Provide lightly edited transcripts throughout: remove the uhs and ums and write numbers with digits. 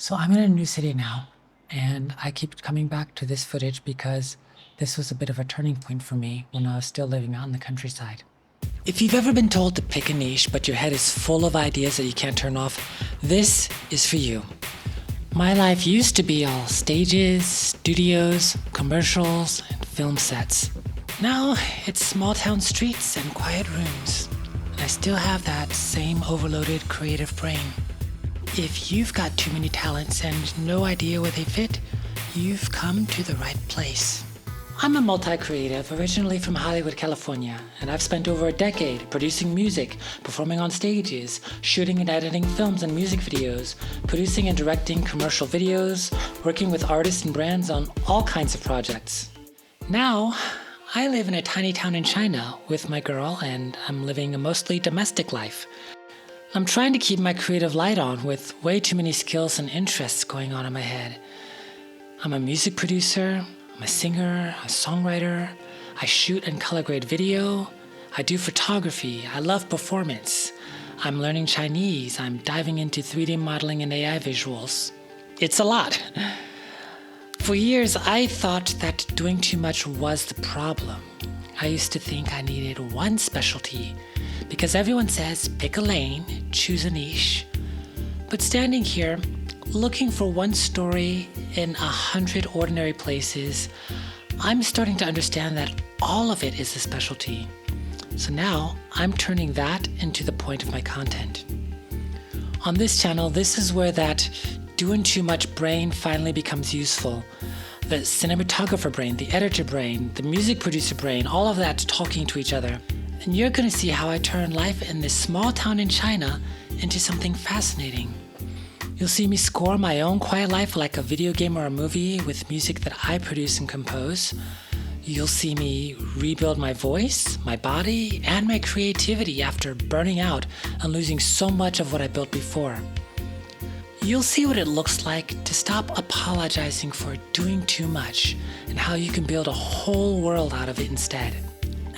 So I'm in a new city now, and I keep coming back to this footage because this was a bit of a turning point for me when I was still living out in the countryside. If you've ever been told to pick a niche, but your head is full of ideas that you can't turn off, this is for you. My life used to be all stages, studios, commercials, and film sets. Now it's small town streets and quiet rooms. I still have that same overloaded creative brain. If you've got too many talents and no idea where they fit, you've come to the right place. I'm a multi-creative, originally from Hollywood, California, and I've spent over a decade producing music, performing on stages, shooting and editing films and music videos, producing and directing commercial videos, working with artists and brands on all kinds of projects. Now, I live in a tiny town in China with my girl, and I'm living a mostly domestic life. I'm trying to keep my creative light on with way too many skills and interests going on in my head. I'm a music producer, I'm a singer, a songwriter, I shoot and color grade video, I do photography, I love performance, I'm learning Chinese, I'm diving into 3D modeling and AI visuals. It's a lot. For years, I thought that doing too much was the problem. I used to think I needed one specialty, because everyone says pick a lane, choose a niche. But standing here, looking for one story in 100 ordinary places, I'm starting to understand that all of it is a specialty. So now I'm turning that into the point of my content. On this channel, this is where that doing too much brain finally becomes useful. The cinematographer brain, the editor brain, the music producer brain, all of that talking to each other. And you're going to see how I turn life in this small town in China into something fascinating. You'll see me score my own quiet life like a video game or a movie with music that I produce and compose. You'll see me rebuild my voice, my body, and my creativity after burning out and losing so much of what I built before. You'll see what it looks like to stop apologizing for doing too much and how you can build a whole world out of it instead.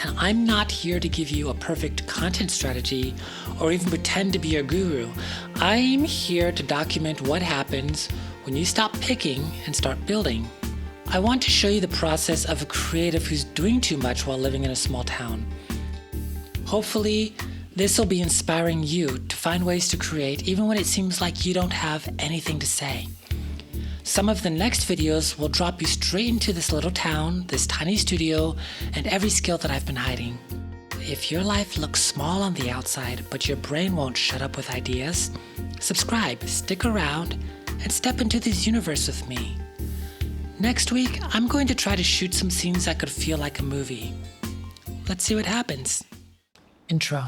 And I'm not here to give you a perfect content strategy or even pretend to be your guru. I'm here to document what happens when you stop picking and start building. I want to show you the process of a creative who's doing too much while living in a small town. Hopefully, this will be inspiring you to find ways to create even when it seems like you don't have anything to say. Some of the next videos will drop you straight into this little town, this tiny studio, and every skill that I've been hiding. If your life looks small on the outside, but your brain won't shut up with ideas, subscribe, stick around, and step into this universe with me. Next week, I'm going to try to shoot some scenes that could feel like a movie. Let's see what happens. Intro.